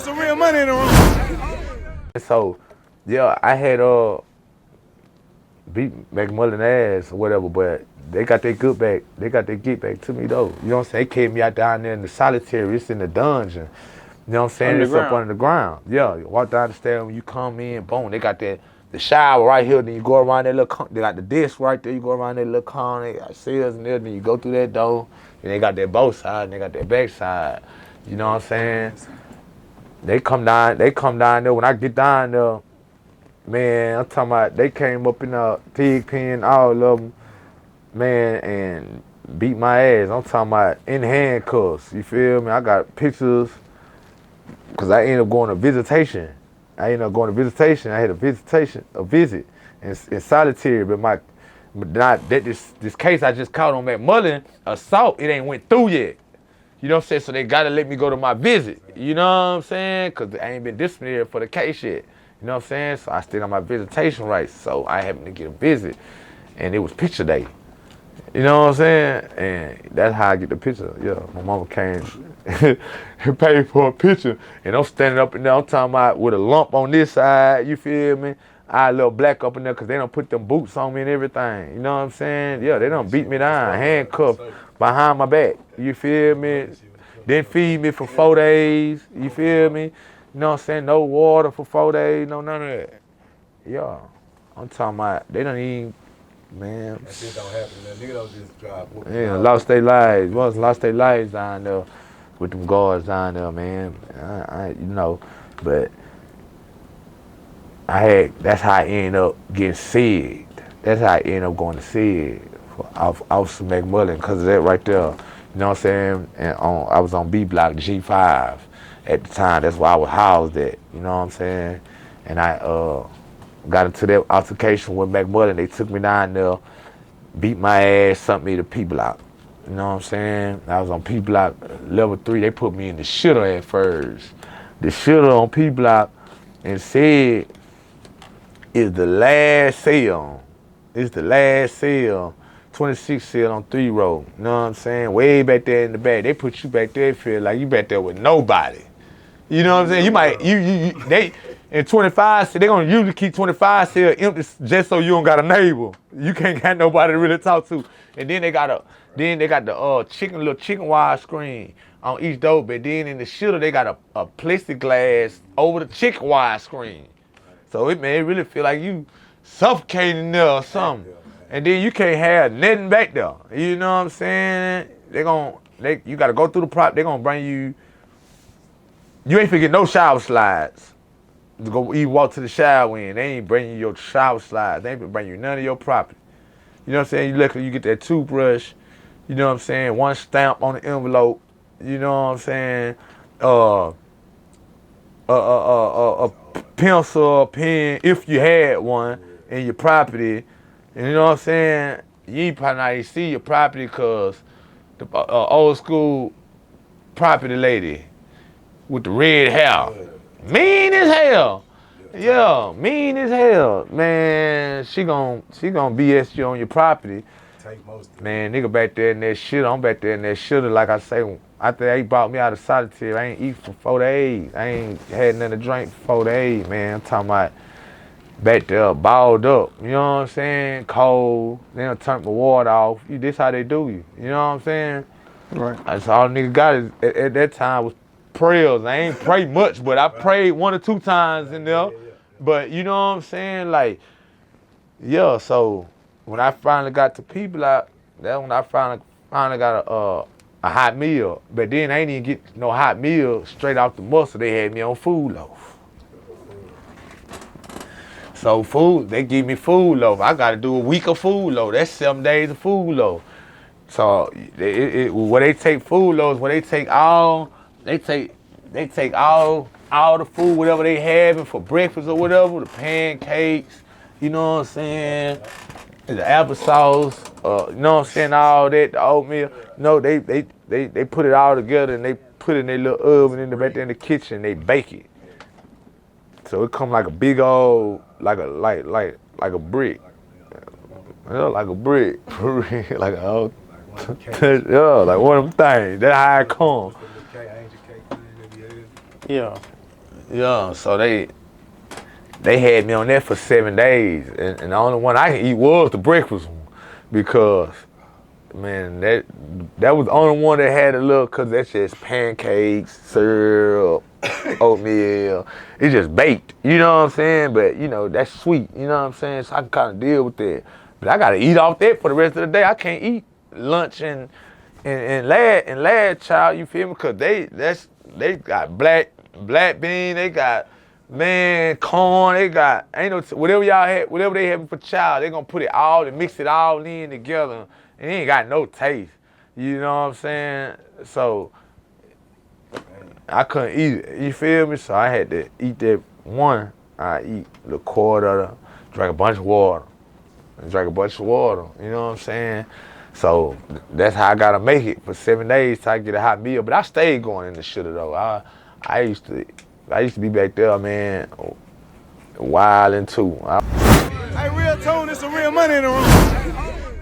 some real money in the room. So, yeah, I had beat McMullen ass or whatever, but they got their good back. They got their get back to me though. You know what I'm saying? They carried me out down there in the solitary. It's in the dungeon. You know what I'm saying? It's up under the ground. Yeah, you walk down the stairs when you come in, boom. They got the shower right here. Then you go around that little. They got the desk right there. You go around that little corner. They got cells in there. Then you go through that door. And they got their both side and they got their back side. You know what I'm saying? They come down there. When I get down there, man, I'm talking about they came up in the pig pen, all of them, man, and beat my ass. I'm talking about in handcuffs. You feel me? I got pictures because I ended up going to visitation. I had a visit in solitary, but this case I just caught on McMullen assault, it ain't went through yet. You know what I'm saying? So they gotta let me go to my visit. You know what I'm saying? Cause I ain't been disciplinary for the case yet. You know what I'm saying? So I still got my visitation rights. So I happened to get a visit, and it was picture day. You know what I'm saying? And that's how I get the picture. Yeah, my mama came and paid for a picture, and I'm standing up in there. I'm talking about with a lump on this side. You feel me? I a little black up in there because they don't put them boots on me and everything. You know what I'm saying? Yeah, they don't beat me down, handcuffed behind my back. You feel me? Didn't feed me for 4 days. You feel me? You know what I'm saying? No water for 4 days. No, none of that. Yeah, I'm talking about they don't even, man. That shit don't happen. That nigga don't just drive. Yeah, lost their lives. Lost their lives down there with them guards down there, man. You know, but that's how I ended up getting sick. That's how I ended up going to SIG for Officer McMullen because of that right there. You know what I'm saying? And I was on B block G5 at the time. That's where I was housed at. You know what I'm saying? And I got into that altercation with McMullen. They took me down there, beat my ass, sent me to P block. You know what I'm saying? I was on P block level 3. They put me in the shitter at first. The shitter on P block and said is the last cell. It's the last cell. 26 cell on 3 row. You know what I'm saying? Way back there in the back. They put you back there, it feel like you back there with nobody. You know what I'm saying? You might, they, in 25 cell, they gonna usually keep 25 cell empty just so you don't got a neighbor. You can't got nobody to really talk to. And then they got the little chicken wire screen on each door, but then in the shitter, they got a plexiglass over the chicken wire screen. So it really feel like you suffocating there or something. And then you can't have nothing back there. You know what I'm saying? You gotta go through the prop, they gonna bring you ain't finna get no shower slides. To go even walk to the shower in. They ain't bringing you your shower slides. They ain't finna bring you none of your property. You know what I'm saying? You get that toothbrush, you know what I'm saying? One stamp on the envelope, you know what I'm saying? A pencil, a pen, if you had one in your property. And you know what I'm saying? You probably not even see your property because the old school property lady with the red hair, mean as hell. Yeah, mean as hell. Man, she gon' BS you on your property. Man, nigga back there in that shit. I'm back there in that shit. Like I say, after they brought me out of solitary, I ain't eat for 4 days. I ain't had nothing to drink for 4 days, man. I'm talking about back there, balled up. You know what I'm saying? Cold. They done turned the water off. This how they do you. You know what I'm saying? Right. That's all nigga got is, at that time was prayers. I ain't prayed much, but I prayed 1 or 2 times in there. But you know what I'm saying? Like, yeah, so when I finally got to people, that's when I finally got a hot meal. But then I ain't even get no hot meal straight off the muscle. They had me on food loaf. So food, they give me food loaf. I got to do a week of food loaf. That's 7 days of food loaf. So where they take food loaves, where they take all the food, whatever they having for breakfast or whatever, the pancakes, you know what I'm saying, the applesauce, you know what I'm saying, all that, the oatmeal. No, they put it all together and they put it in their little oven in the back there in the kitchen. They bake it. So it come like a big old, like a brick. Yeah, like a brick, for real, like a old. Yeah, like one of them things. That's how it come. Yeah. Yeah, so they had me on that for 7 days, and the only one I could eat was the breakfast one, because man, that was the only one that had a little, cause that's just pancakes, syrup, oatmeal. It's just baked, you know what I'm saying? But you know, that's sweet, you know what I'm saying? So I can kind of deal with that. But I gotta eat off that for the rest of the day. I can't eat lunch and lad child, you feel me? Cause they got black bean, they got corn, they got whatever y'all had, whatever they have for child, they gonna put it all and mix it all in together. And it ain't got no taste. You know what I'm saying? So I couldn't eat it. You feel me? So I had to eat that one. I eat the quarter, drank a bunch of water. You know what I'm saying? So that's how I gotta make it for 7 days till I get a hot meal. But I stayed going in the shitter though. I used to be back there, man, wilding too. Hey, RealToon, it's some real money in the room.